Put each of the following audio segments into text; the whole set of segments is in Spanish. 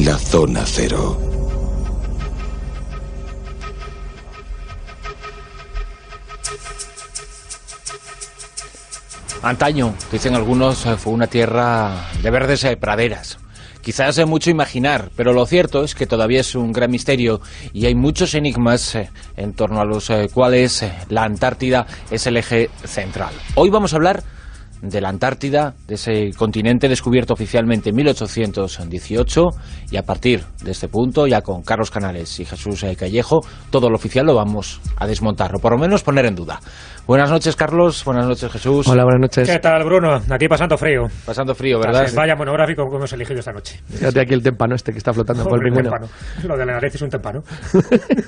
la zona cero. Antaño, dicen algunos, fue una tierra de verdes praderas. Quizás es mucho imaginar, pero lo cierto es que todavía es un gran misterio y hay muchos enigmas en torno a los cuales la Antártida es el eje central. Hoy vamos a hablar de la Antártida, de ese continente descubierto oficialmente en 1818, y a partir de este punto, ya con Carlos Canales y Jesús Callejo, todo lo oficial lo vamos a desmontar, o por lo menos poner en duda. Buenas noches, Carlos. Buenas noches, Jesús. Hola, buenas noches. ¿Qué tal, Bruno? Aquí pasando frío. Pasando frío, ¿verdad? Vaya monográfico que hemos elegido esta noche. Fíjate aquí el témpano este que está flotando por el pingüino. Lo de la nariz es un témpano.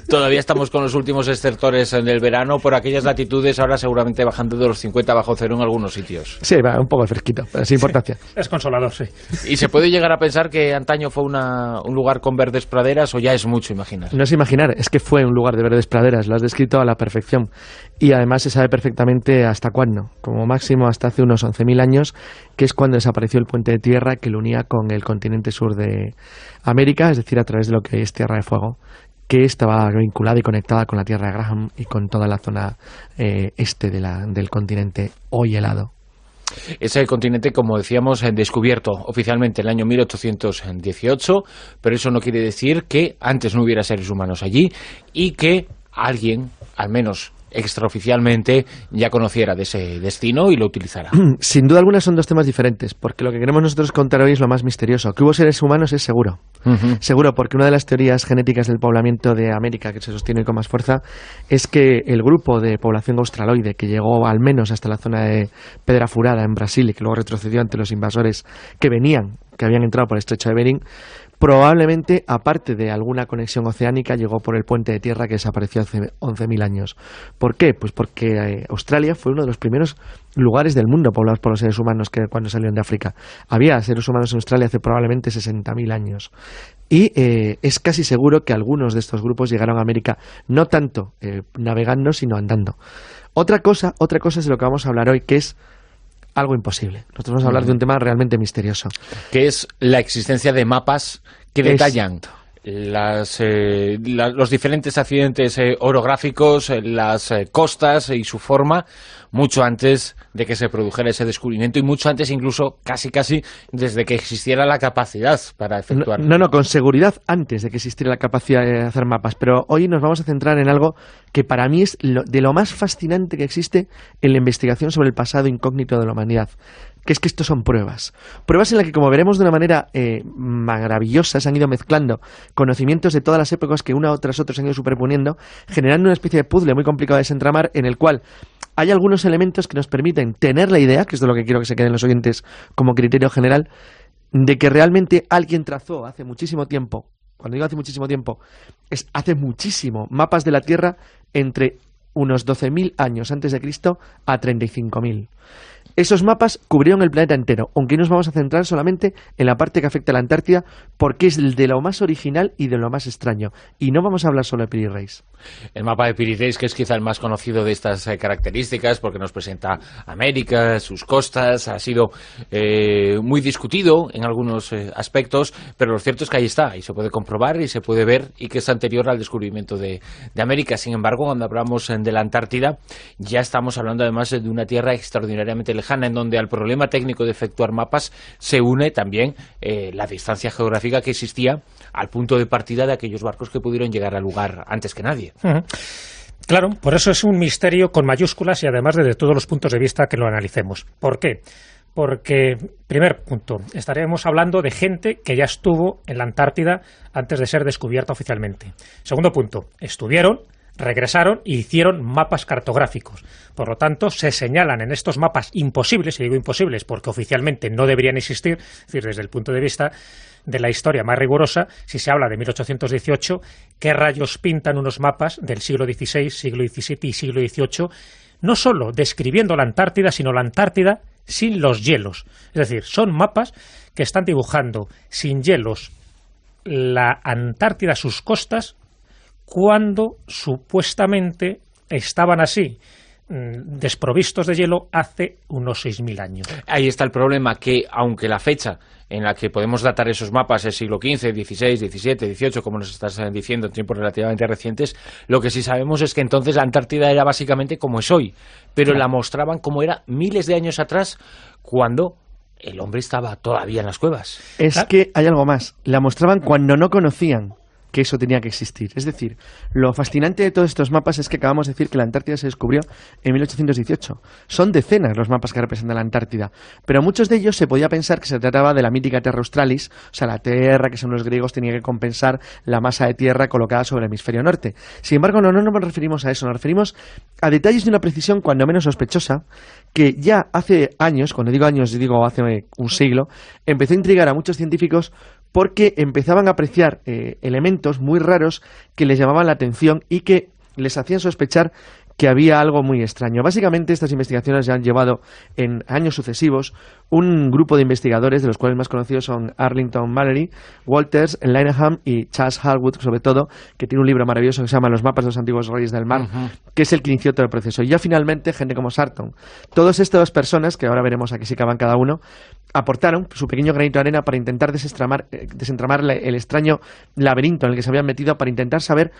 Todavía estamos con los últimos estertores del verano por aquellas latitudes, ahora seguramente bajando de los 50 bajo cero en algunos sitios. Sí, va un poco fresquito, pero sin importancia. Sí, es consolador, sí. ¿Y se puede llegar a pensar que antaño fue un lugar con verdes praderas o ya es mucho imaginar? No es imaginar, es que fue un lugar de verdes praderas, lo has descrito a la perfección. Y además se sabe perfectamente hasta cuándo, como máximo hasta hace unos 11.000 años, que es cuando desapareció el puente de tierra que lo unía con el continente sur de América, es decir, a través de lo que es Tierra de Fuego, que estaba vinculada y conectada con la Tierra de Graham y con toda la zona este del continente hoy helado. Ese continente, como decíamos, descubierto oficialmente en el año 1818, pero eso no quiere decir que antes no hubiera seres humanos allí y que alguien, al menos extraoficialmente, ya conociera de ese destino y lo utilizara. Sin duda alguna son dos temas diferentes, porque lo que queremos nosotros contar hoy es lo más misterioso. Que hubo seres humanos es seguro. Seguro, porque una de las teorías genéticas del poblamiento de América que se sostiene con más fuerza es que el grupo de población australoide que llegó al menos hasta la zona de Pedra Furada en Brasil y que luego retrocedió ante los invasores que habían entrado por el estrecho de Bering, probablemente, aparte de alguna conexión oceánica, llegó por el puente de tierra que desapareció hace 11.000 años. ¿Por qué? Pues porque Australia fue uno de los primeros lugares del mundo poblados por los seres humanos que cuando salieron de África. Había seres humanos en Australia hace probablemente 60.000 años. Y es casi seguro que algunos de estos grupos llegaron a América no tanto navegando, sino andando. Otra cosa es de lo que vamos a hablar hoy, que es algo imposible. Nosotros vamos a hablar de un tema realmente misterioso. Que es la existencia de mapas que detallan los diferentes accidentes orográficos, las costas y su forma, mucho antes de que se produjera ese descubrimiento y mucho antes incluso casi desde que existiera la capacidad para efectuar. No, con seguridad antes de que existiera la capacidad de hacer mapas, pero hoy nos vamos a centrar en algo que para mí es de lo más fascinante que existe en la investigación sobre el pasado incógnito de la humanidad, que es que estos son pruebas en las que, como veremos de una manera maravillosa, se han ido mezclando conocimientos de todas las épocas que una tras otra se han ido superponiendo, generando una especie de puzzle muy complicado de desentramar, en el cual hay algunos elementos que nos permiten tener la idea, que es de lo que quiero que se queden los oyentes como criterio general, de que realmente alguien trazó hace muchísimo tiempo, cuando digo hace muchísimo tiempo, es hace muchísimo, mapas de la Tierra entre unos 12.000 años antes de Cristo a 35.000. Esos mapas cubrieron el planeta entero, aunque hoy nos vamos a centrar solamente en la parte que afecta a la Antártida, porque es de lo más original y de lo más extraño. Y no vamos a hablar solo de Piri Reis. El mapa de Piri Reis, que es quizá el más conocido de estas características, porque nos presenta América, sus costas, ha sido muy discutido en algunos aspectos, pero lo cierto es que ahí está, y se puede comprobar y se puede ver, y que es anterior al descubrimiento de América. Sin embargo, cuando hablamos de la Antártida, ya estamos hablando además de una tierra extraordinariamente lejana, en donde al problema técnico de efectuar mapas se une también la distancia geográfica que existía al punto de partida de aquellos barcos que pudieron llegar al lugar antes que nadie. Claro, por eso es un misterio con mayúsculas y además desde todos los puntos de vista que lo analicemos. ¿Por qué? Porque, primer punto, estaremos hablando de gente que ya estuvo en la Antártida antes de ser descubierta oficialmente. Segundo punto, estuvieron, regresaron y hicieron mapas cartográficos. Por lo tanto, se señalan en estos mapas imposibles, y digo imposibles porque oficialmente no deberían existir, es decir, desde el punto de vista de la historia más rigurosa, si se habla de 1818, ¿qué rayos pintan unos mapas del siglo XVI, siglo XVII y siglo XVIII? No solo describiendo la Antártida, sino la Antártida sin los hielos. Es decir, son mapas que están dibujando sin hielos la Antártida, sus costas, cuando supuestamente estaban así desprovistos de hielo hace unos 6.000 años. Ahí está el problema, que aunque la fecha en la que podemos datar esos mapas es siglo XV, XVI, XVII, XVIII, como nos estás diciendo, en tiempos relativamente recientes, lo que sí sabemos es que entonces la Antártida era básicamente como es hoy, pero la mostraban como era miles de años atrás, cuando el hombre estaba todavía en las cuevas. Es que hay algo más. La mostraban cuando no conocían que eso tenía que existir. Es decir, lo fascinante de todos estos mapas es que acabamos de decir que la Antártida se descubrió en 1818. Son decenas los mapas que representan la Antártida, pero muchos de ellos se podía pensar que se trataba de la mítica Terra Australis, o sea, la tierra que según los griegos tenía que compensar la masa de tierra colocada sobre el hemisferio norte. Sin embargo, no nos referimos a eso, nos referimos a detalles de una precisión cuando menos sospechosa, que ya hace años, cuando digo años digo hace un siglo, empezó a intrigar a muchos científicos porque empezaban a apreciar elementos muy raros que les llamaban la atención y que les hacían sospechar que había algo muy extraño. Básicamente, estas investigaciones ya han llevado en años sucesivos un grupo de investigadores, de los cuales más conocidos son Arlington Mallory, Walters Linehan y Charles Harwood, sobre todo, que tiene un libro maravilloso que se llama Los mapas de los antiguos reyes del mar, que es el que inició todo el proceso. Y ya finalmente, gente como Sarton. Todas estas personas, que ahora veremos a qué sí que van cada uno, aportaron su pequeño granito de arena para intentar desentramar el extraño laberinto en el que se habían metido, para intentar saber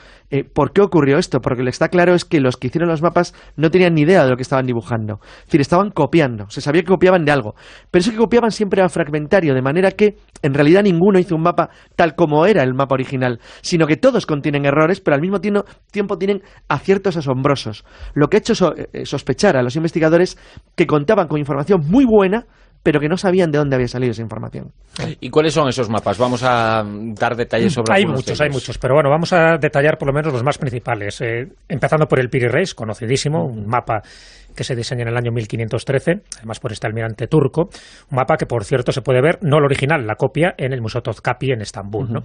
por qué ocurrió esto, porque lo que está claro es que los que hicieron los mapas no tenían ni idea de lo que estaban dibujando. Es decir, estaban copiando, se sabía que copiaban de algo, pero eso que copiaban siempre era fragmentario, de manera que en realidad ninguno hizo un mapa tal como era el mapa original, sino que todos contienen errores, pero al mismo tiempo tienen aciertos asombrosos, lo que ha hecho sospechar a los investigadores que contaban con información muy buena, pero que no sabían de dónde había salido esa información. ¿Y cuáles son esos mapas? Vamos a dar detalles sobre algunos de ellos. Hay muchos, pero bueno, vamos a detallar por lo menos los más principales. Empezando por el Piri Reis, conocidísimo, un mapa que se diseña en el año 1513, además por este almirante turco, un mapa que, por cierto, se puede ver, no el original, la copia, en el Museo Topkapi en Estambul, ¿no?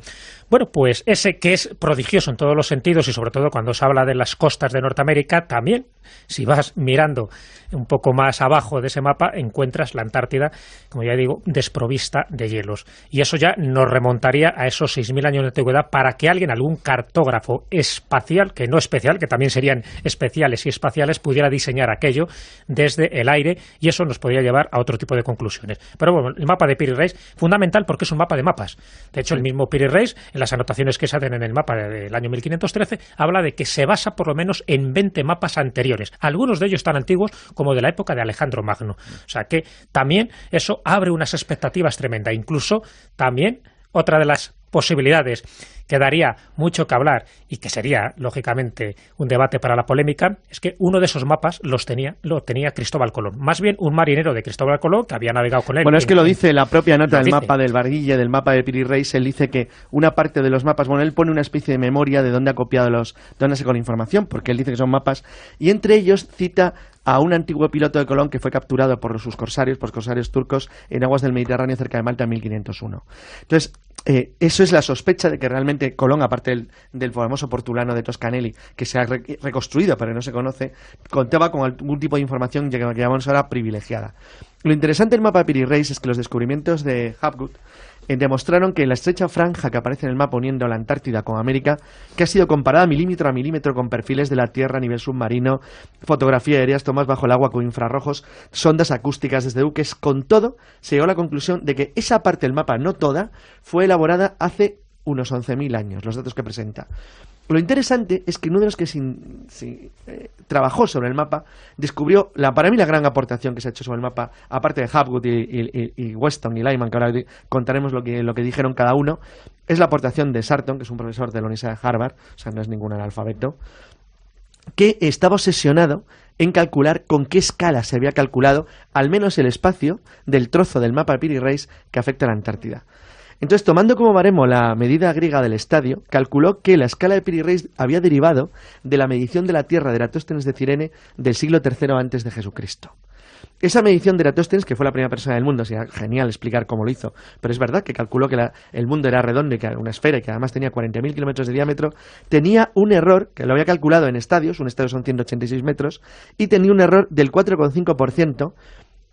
Bueno, pues ese que es prodigioso en todos los sentidos y sobre todo cuando se habla de las costas de Norteamérica, también, si vas mirando un poco más abajo de ese mapa, encuentras la Antártida, como ya digo, desprovista de hielos. Y eso ya nos remontaría a esos 6.000 años de antigüedad para que alguien, algún cartógrafo espacial, que no especial, que también serían especiales y espaciales, pudiera diseñar aquello desde el aire, y eso nos podría llevar a otro tipo de conclusiones. Pero bueno, el mapa de Piri Reis, fundamental porque es un mapa de mapas. De hecho, el mismo Piri Reis, en las anotaciones que se hacen en el mapa del año 1513, habla de que se basa por lo menos en 20 mapas anteriores, algunos de ellos tan antiguos como de la época de Alejandro Magno. O sea que también eso abre unas expectativas tremendas. Incluso también otra de las posibilidades que daría mucho que hablar y que sería, lógicamente, un debate para la polémica, es que uno de esos mapas lo tenía Cristóbal Colón. Más bien un marinero de Cristóbal Colón que había navegado con él. Bueno, es que lo dice la propia nota del mapa del Barguille, del mapa de Piri Reis. Él dice que una parte de los mapas, bueno, él pone una especie de memoria de dónde ha copiado dónde sacó la información, porque él dice que son mapas, y entre ellos cita a un antiguo piloto de Colón que fue capturado por sus corsarios, por los corsarios turcos, en aguas del Mediterráneo cerca de Malta en 1501. Entonces, eso es la sospecha de que realmente Colón, aparte del famoso portulano de Toscanelli, que se ha reconstruido pero no se conoce, contaba con algún tipo de información que llamamos ahora privilegiada. Lo interesante del mapa de Piri Reis es que los descubrimientos de Hapgood demostraron que la estrecha franja que aparece en el mapa uniendo la Antártida con América, que ha sido comparada milímetro a milímetro con perfiles de la Tierra a nivel submarino, fotografía aéreas, tomas bajo el agua con infrarrojos, sondas acústicas desde buques, con todo, se llegó a la conclusión de que esa parte del mapa, no toda, fue elaborada hace unos 11.000 años, los datos que presenta. Lo interesante es que uno de los que trabajó sobre el mapa descubrió, para mí, la gran aportación que se ha hecho sobre el mapa, aparte de Hapgood y Weston y Lyman, que ahora contaremos lo que dijeron cada uno, es la aportación de Sarton, que es un profesor de la Universidad de Harvard, o sea, no es ningún analfabeto, que estaba obsesionado en calcular con qué escala se había calculado al menos el espacio del trozo del mapa de Piri Reis que afecta a la Antártida. Entonces, tomando como baremo la medida griega del estadio, calculó que la escala de Piri Reis había derivado de la medición de la Tierra de Eratóstenes de Cirene del siglo III antes de Jesucristo. Esa medición de Eratóstenes, que fue la primera persona del mundo, sería genial explicar cómo lo hizo, pero es verdad que calculó que el mundo era redondo y que era una esfera y que además tenía 40.000 kilómetros de diámetro, tenía un error, que lo había calculado en estadios, un estadio son 186 metros, y tenía un error del 4,5%,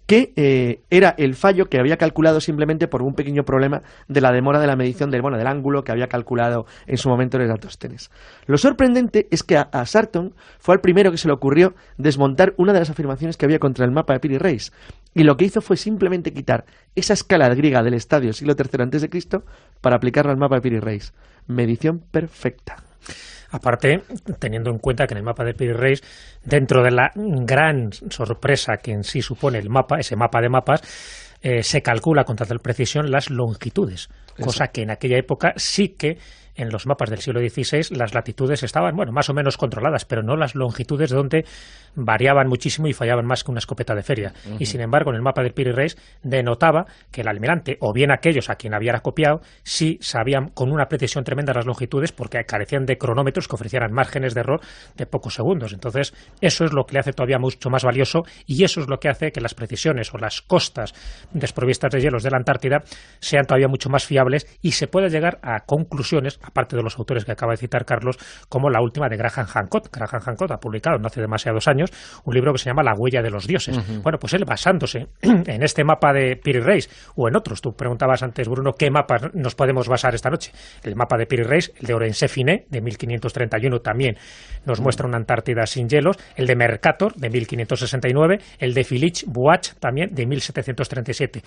que era el fallo que había calculado simplemente por un pequeño problema de la demora de la medición del ángulo que había calculado en su momento en Eratosthenes. Lo sorprendente es que a Sarton fue el primero que se le ocurrió desmontar una de las afirmaciones que había contra el mapa de Piri Reis, y lo que hizo fue simplemente quitar esa escala griega del estadio siglo III a.C. para aplicarla al mapa de Piri Reis. Medición perfecta. Aparte, teniendo en cuenta que en el mapa de Piri Reis, dentro de la gran sorpresa que en sí supone el mapa, ese mapa de mapas, se calcula con total precisión las longitudes, cosa que en aquella época sí que en los mapas del siglo XVI las latitudes estaban, bueno, más o menos controladas, pero no las longitudes, donde variaban muchísimo y fallaban más que una escopeta de feria. Y sin embargo, en el mapa del Piri Reis denotaba que el almirante, o bien aquellos a quien había copiado, sí sabían con una precisión tremenda las longitudes, porque carecían de cronómetros que ofrecieran márgenes de error de pocos segundos. Entonces, eso es lo que le hace todavía mucho más valioso, y eso es lo que hace que las precisiones o las costas desprovistas de hielos de la Antártida sean todavía mucho más fiables, y se puede llegar a conclusiones, aparte de los autores que acaba de citar Carlos, como la última de Graham Hancock. Graham Hancock ha publicado no hace demasiados años un libro que se llama La huella de los dioses. Bueno, pues él, basándose en este mapa de Piri Reis o en otros, tú preguntabas antes, Bruno, ¿qué mapas nos podemos basar esta noche? El mapa de Piri Reis, el de Orense-Finet de 1531 también nos muestra una Antártida sin hielos, el de Mercator de 1569, el de Filich-Buach también de 1737.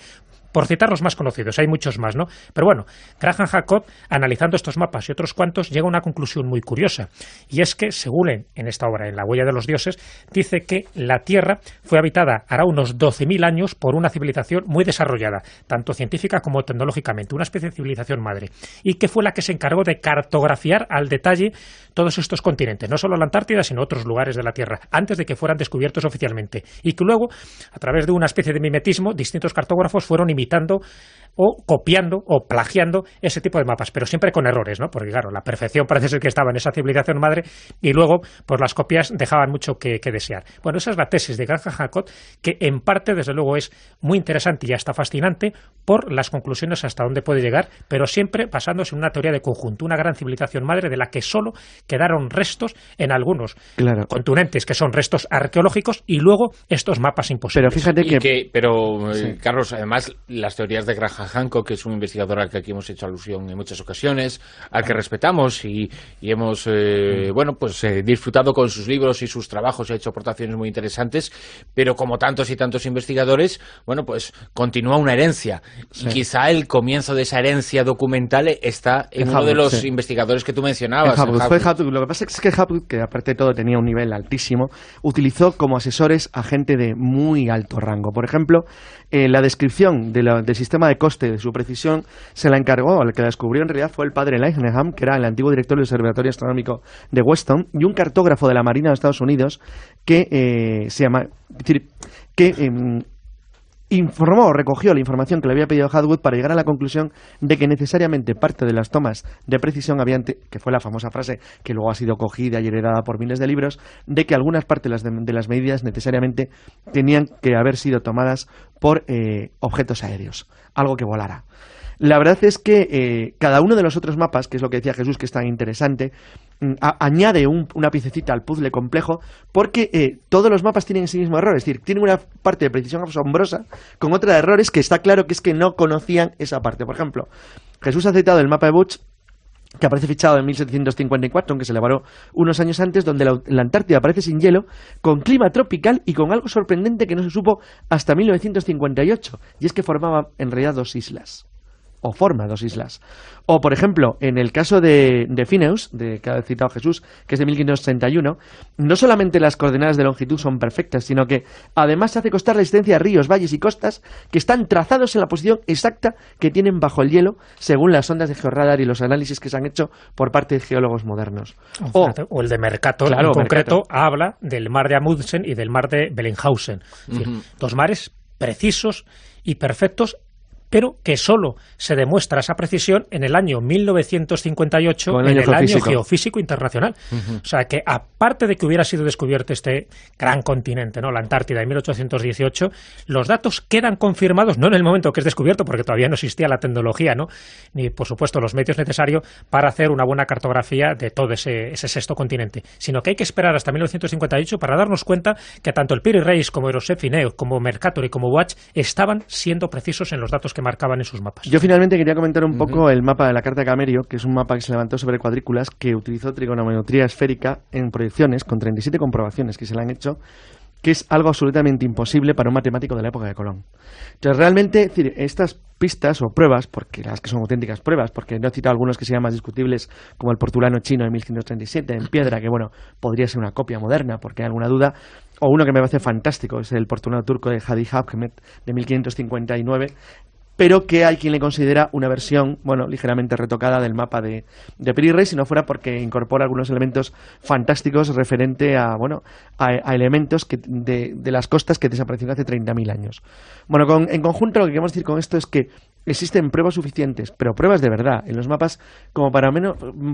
Por citar los más conocidos, hay muchos más, ¿no? Pero bueno, Graham Hancock, analizando estos mapas y otros cuantos, llega a una conclusión muy curiosa, y es que, según en esta obra, en La huella de los dioses, dice que la Tierra fue habitada hará unos 12.000 años por una civilización muy desarrollada, tanto científica como tecnológicamente, una especie de civilización madre, y que fue la que se encargó de cartografiar al detalle todos estos continentes, no solo la Antártida, sino otros lugares de la Tierra, antes de que fueran descubiertos oficialmente, y que luego, a través de una especie de mimetismo, distintos cartógrafos fueron imitando o copiando o plagiando ese tipo de mapas, pero siempre con errores, ¿no? Porque claro, la perfección parece ser que estaba en esa civilización madre, y luego pues las copias dejaban mucho que desear. Bueno, esa es la tesis de Graham Hancock, que en parte desde luego es muy interesante y hasta fascinante por las conclusiones hasta dónde puede llegar, pero siempre basándose en una teoría de conjunto, una gran civilización madre de la que solo quedaron restos en algunos continentes, que son restos arqueológicos, y luego estos mapas imposibles. Pero fíjate que Carlos, además, las teorías de Graham Hancock, que es un investigador al que aquí hemos hecho alusión en muchas ocasiones, al que respetamos y hemos disfrutado con sus libros y sus trabajos, y ha hecho aportaciones muy interesantes, pero como tantos y tantos investigadores, bueno, pues continúa una herencia, y quizá el comienzo de esa herencia documental está en uno de los investigadores que tú mencionabas. Fue Hapgood. Lo que pasa es que Hapgood, que aparte de todo tenía un nivel altísimo, utilizó como asesores a gente de muy alto rango. Por ejemplo, la descripción del sistema de coste de su precisión se la encargó, el que la descubrió en realidad fue el padre Langham, que era el antiguo director del Observatorio Astronómico de Weston, y un cartógrafo de la Marina de Estados Unidos que recogió la información que le había pedido Hapgood para llegar a la conclusión de que necesariamente parte de las tomas de precisión que fue la famosa frase que luego ha sido cogida y heredada por miles de libros, de que algunas partes de las medidas necesariamente tenían que haber sido tomadas por objetos aéreos, algo que volara. La verdad es que cada uno de los otros mapas, que es lo que decía Jesús, que es tan interesante, añade una piececita al puzzle complejo, porque todos los mapas tienen en sí mismo errores, es decir, tienen una parte de precisión asombrosa con otra de errores que está claro que es que no conocían esa parte. Por ejemplo, Jesús ha citado el mapa de Butch, que aparece fichado en 1754, aunque se elaboró unos años antes, donde la Antártida aparece sin hielo, con clima tropical y con algo sorprendente que no se supo hasta 1958, y es que formaba en realidad dos islas. O forma dos islas. O, por ejemplo, en el caso de Phineus, que ha citado Jesús, que es de 1561, no solamente las coordenadas de longitud son perfectas, sino que además se hace constar la existencia de ríos, valles y costas que están trazados en la posición exacta que tienen bajo el hielo, según las ondas de georradar y los análisis que se han hecho por parte de geólogos modernos. O el de Mercator, claro, en concreto, habla del mar de Amundsen y del mar de Bellinghausen. Es decir, dos mares precisos y perfectos pero que solo se demuestra esa precisión en el año 1958, en el año geofísico internacional. O sea que, aparte de que hubiera sido descubierto este gran continente, ¿no?, la Antártida, en 1818, los datos quedan confirmados, no en el momento que es descubierto, porque todavía no existía la tecnología, ¿no?, ni, por supuesto, los medios necesarios para hacer una buena cartografía de todo ese sexto continente, sino que hay que esperar hasta 1958 para darnos cuenta que tanto el Piri Reis como Eurosep Ineos, como Mercator y como Watch estaban siendo precisos en los datos que marcaban en sus mapas. Yo finalmente quería comentar un poco el mapa de la Carta de Camerio, que es un mapa que se levantó sobre cuadrículas, que utilizó trigonometría esférica en proyecciones con 37 comprobaciones que se le han hecho, que es algo absolutamente imposible para un matemático de la época de Colón. Entonces, realmente, es decir, estas pistas o pruebas, porque las que son auténticas pruebas, porque no he citado algunos que sean más discutibles, como el portulano chino de 1537 en piedra, que bueno, podría ser una copia moderna, porque hay alguna duda, o uno que me parece fantástico, es el portulano turco de Hadi Habkemet de 1559, pero que hay quien le considera una versión, bueno, ligeramente retocada del mapa de Piri Reis, si no fuera porque incorpora algunos elementos fantásticos referente a, bueno, a elementos de las costas que desaparecieron hace 30.000 años. Bueno, en conjunto lo que queremos decir con esto es que existen pruebas suficientes, pero pruebas de verdad, en los mapas, como para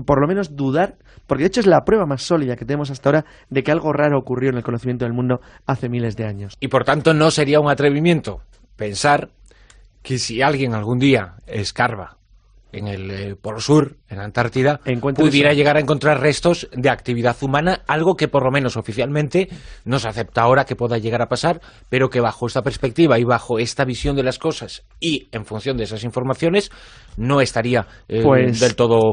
por lo menos dudar, porque de hecho es la prueba más sólida que tenemos hasta ahora de que algo raro ocurrió en el conocimiento del mundo hace miles de años. Y por tanto no sería un atrevimiento pensar que si alguien algún día escarba en el Polo Sur, en la Antártida, pudiera llegar a encontrar restos de actividad humana, algo que por lo menos oficialmente no se acepta ahora que pueda llegar a pasar, pero que bajo esta perspectiva y bajo esta visión de las cosas y en función de esas informaciones no estaría del todo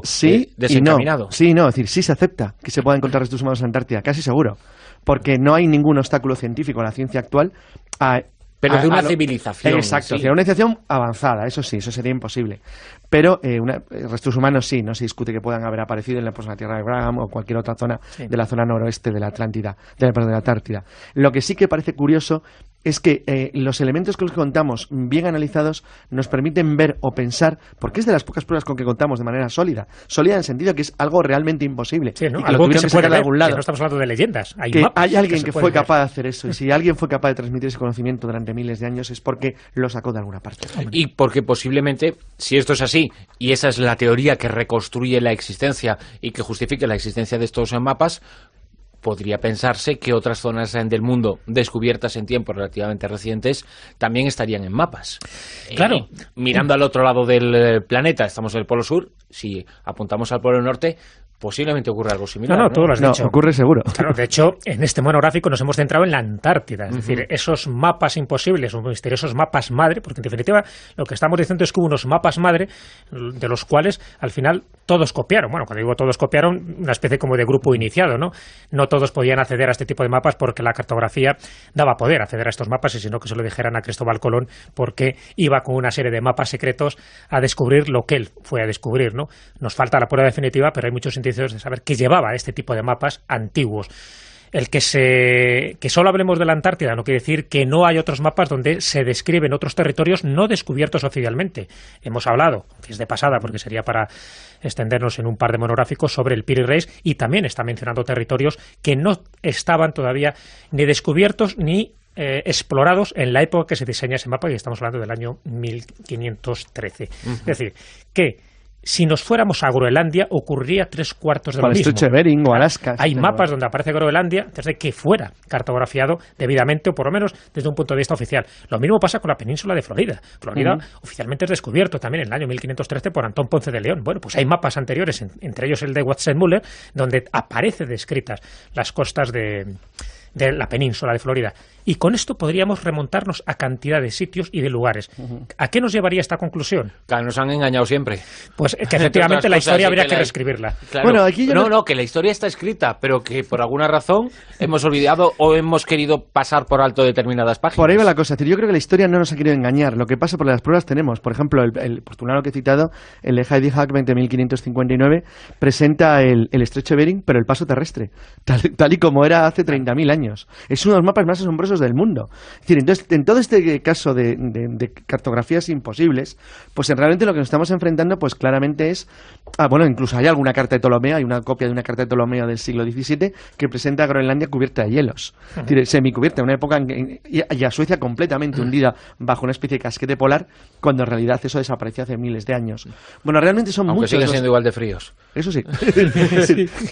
desencaminado. No. Sí, no, es decir, sí se acepta que se puedan encontrar restos humanos en la Antártida, casi seguro, porque no hay ningún obstáculo científico en la ciencia actual pero de una civilización. Exacto, sí. Una civilización avanzada, eso sí, eso sería imposible. Pero restos humanos sí, no se discute que puedan haber aparecido en la Tierra de Abraham o cualquier otra zona de la zona noroeste de la Atlántida, de la Antártida. Lo que sí que parece curioso es que los elementos con los que contamos, bien analizados, nos permiten ver o pensar, porque es de las pocas pruebas con que contamos de manera sólida en el sentido que es algo realmente imposible. Sí, ¿no? Algo que se puede ver, de algún lado. Que no estamos hablando de leyendas. Hay alguien que fue capaz de hacer eso, y si alguien fue capaz de transmitir ese conocimiento durante miles de años es porque lo sacó de alguna parte. Y porque posiblemente, si esto es así, y esa es la teoría que reconstruye la existencia y que justifique la existencia de estos mapas, podría pensarse que otras zonas del mundo descubiertas en tiempos relativamente recientes también estarían en mapas. Claro. Mirando al otro lado del planeta, estamos en el Polo Sur, si apuntamos al Polo Norte, posiblemente ocurra algo similar. No, tú lo has dicho. Ocurre seguro. Claro, de hecho, en este monográfico nos hemos centrado en la Antártida, es decir, esos mapas imposibles, o misteriosos mapas madre, porque en definitiva lo que estamos diciendo es que hubo unos mapas madre de los cuales al final todos copiaron. Bueno, cuando digo todos copiaron, una especie como de grupo iniciado, ¿no? No todos podían acceder a este tipo de mapas porque la cartografía daba poder acceder a estos mapas, y si no que se lo dijeran a Cristóbal Colón, porque iba con una serie de mapas secretos a descubrir lo que él fue a descubrir, ¿no? Nos falta la prueba definitiva, pero hay muchos indicios de saber que llevaba este tipo de mapas antiguos. El que solo hablemos de la Antártida no quiere decir que no hay otros mapas donde se describen otros territorios no descubiertos oficialmente. Hemos hablado, que es de pasada porque sería para extendernos en un par de monográficos, sobre el Piri Reis, y también está mencionando territorios que no estaban todavía ni descubiertos ni explorados en la época que se diseña ese mapa, y estamos hablando del año 1513. Es decir, que si nos fuéramos a Groenlandia, ocurriría 3/4 de lo mismo. El estrecho de Bering o Alaska. Hay mapas donde aparece Groenlandia desde que fuera cartografiado debidamente, o por lo menos desde un punto de vista oficial. Lo mismo pasa con la península de Florida. Florida oficialmente es descubierto también en el año 1513 por Antón Ponce de León. Bueno, pues hay mapas anteriores, entre ellos el de Watson-Müller, donde aparece descritas las costas de la península de Florida. Y con esto podríamos remontarnos a cantidad de sitios y de lugares. ¿A qué nos llevaría esta conclusión? Claro, nos han engañado siempre. Pues que efectivamente la historia habría que reescribirla. Claro. Bueno, aquí no, que la historia está escrita, pero que por alguna razón hemos olvidado o hemos querido pasar por alto determinadas páginas. Por ahí va la cosa. Yo creo que la historia no nos ha querido engañar. Lo que pasa por las pruebas tenemos. Por ejemplo, el postulado que he citado, el de Heidi Hackman de 1559, presenta el estrecho de Bering, pero el paso terrestre, tal y como era hace 30.000 años. Es uno de los mapas más asombrosos puntos del mundo. Es decir, entonces, en todo este caso de cartografías imposibles, pues realmente lo que nos estamos enfrentando, pues claramente es... bueno, incluso hay alguna carta de Ptolomeo, hay una copia de una carta de Ptolomeo del siglo XVII que presenta a Groenlandia cubierta de hielos. Es decir, semicubierta, una época y a Suecia completamente hundida bajo una especie de casquete polar, cuando en realidad eso desapareció hace miles de años. Bueno, realmente son aunque muchos... siguen siendo igual de fríos. Eso sí.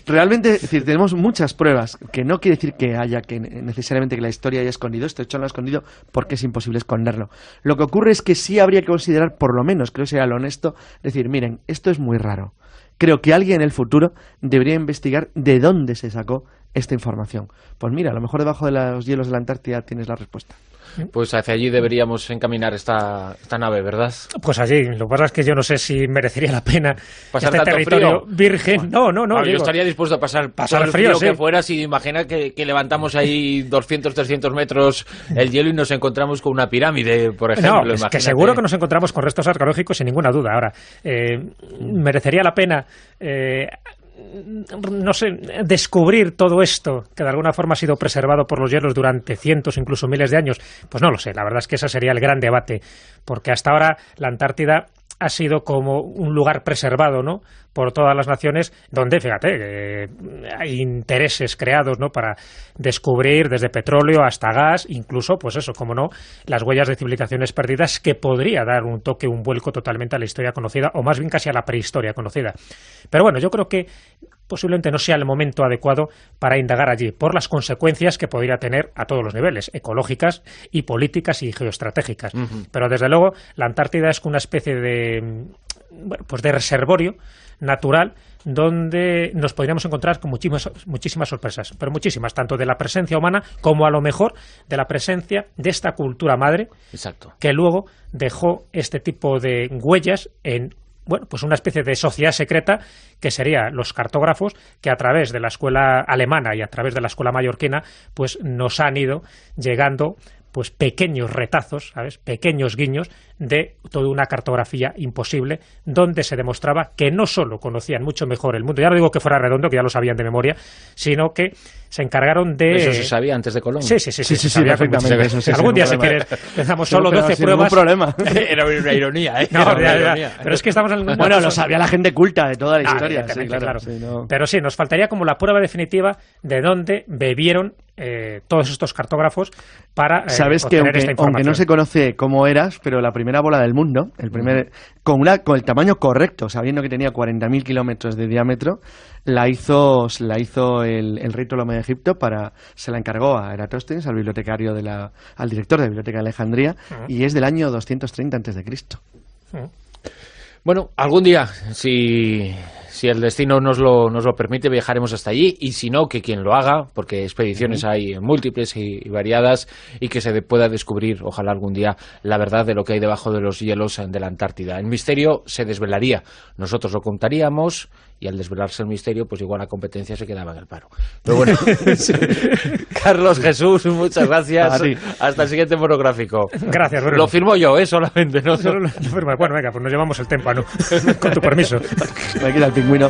Realmente, es decir, tenemos muchas pruebas, que no quiere decir que haya que necesariamente que la historia haya escondido esto, hecho no lo ha escondido porque es imposible esconderlo. Lo que ocurre es que sí habría que considerar, por lo menos, creo que sería lo honesto, decir, miren, esto es muy raro. Creo que alguien en el futuro debería investigar de dónde se sacó esta información. Pues mira, a lo mejor debajo de los hielos de la Antártida tienes la respuesta. Pues hacia allí deberíamos encaminar esta nave, ¿verdad? Pues allí. Lo que pasa es que yo no sé si merecería la pena pasar este territorio frío virgen. No. Yo estaría dispuesto a pasar el frío que fuera si imagina que levantamos ahí 200, 300 metros el hielo y nos encontramos con una pirámide, por ejemplo. No, es que seguro que nos encontramos con restos arqueológicos sin ninguna duda. Ahora, merecería la pena... no sé, descubrir todo esto que de alguna forma ha sido preservado por los hielos durante cientos, incluso miles de años, pues no lo sé. La verdad es que ese sería el gran debate, porque hasta ahora la Antártida ha sido como un lugar preservado, ¿no?, por todas las naciones, donde, fíjate, hay intereses creados, ¿no?, para descubrir desde petróleo hasta gas, incluso, pues eso, como no, las huellas de civilizaciones perdidas, que podría dar un toque, un vuelco totalmente a la historia conocida, o más bien casi a la prehistoria conocida. Pero bueno, yo creo que posiblemente no sea el momento adecuado para indagar allí, por las consecuencias que podría tener a todos los niveles, ecológicas y políticas y geoestratégicas. Pero desde luego, la Antártida es una especie de, pues de reservorio natural donde nos podríamos encontrar con muchísimas sorpresas, pero muchísimas, tanto de la presencia humana como a lo mejor de la presencia de esta cultura madre. Exacto. Que luego dejó este tipo de huellas en, bueno, pues una especie de sociedad secreta que sería los cartógrafos, que a través de la escuela alemana y a través de la escuela mallorquina pues nos han ido llegando pues pequeños retazos, ¿sabes?, pequeños guiños de toda una cartografía imposible, donde se demostraba que no solo conocían mucho mejor el mundo, ya no digo que fuera redondo, que ya lo sabían de memoria, sino que se encargaron de... ¿Eso se sabía antes de Colón? Sí, perfectamente. Eso, algún día, si quieres, damos solo 12 pruebas... Sin problema. Era una ironía, ¿eh? No, ya. Pero es que estamos en... Bueno, lo sabía la gente culta de toda la historia. Sí, claro. Sí, no. Pero sí, nos faltaría como la prueba definitiva de dónde bebieron todos estos cartógrafos para sabes que aunque no se conoce cómo eras, pero la primera bola del mundo, con el tamaño correcto, sabiendo que tenía 40.000 kilómetros de diámetro, la hizo el rey Ptolomeo de Egipto, se la encargó a Eratóstenes, al bibliotecario al director de la Biblioteca de Alejandría, y es del año 230 a.C. Bueno, algún día, si el destino nos lo permite, viajaremos hasta allí, y si no, que quien lo haga, porque expediciones hay múltiples y variadas, y que se pueda descubrir, ojalá algún día, la verdad de lo que hay debajo de los hielos de la Antártida. El misterio se desvelaría, nosotros lo contaríamos, y al desvelarse el misterio, pues igual la competencia se quedaba en el paro. Pero bueno, Carlos, Jesús, muchas gracias. Hasta el siguiente monográfico. Gracias, Bruno. Lo firmo yo, solamente. ¿No? Bueno, venga, pues nos llevamos el témpano, con tu permiso. Me queda el pingüino.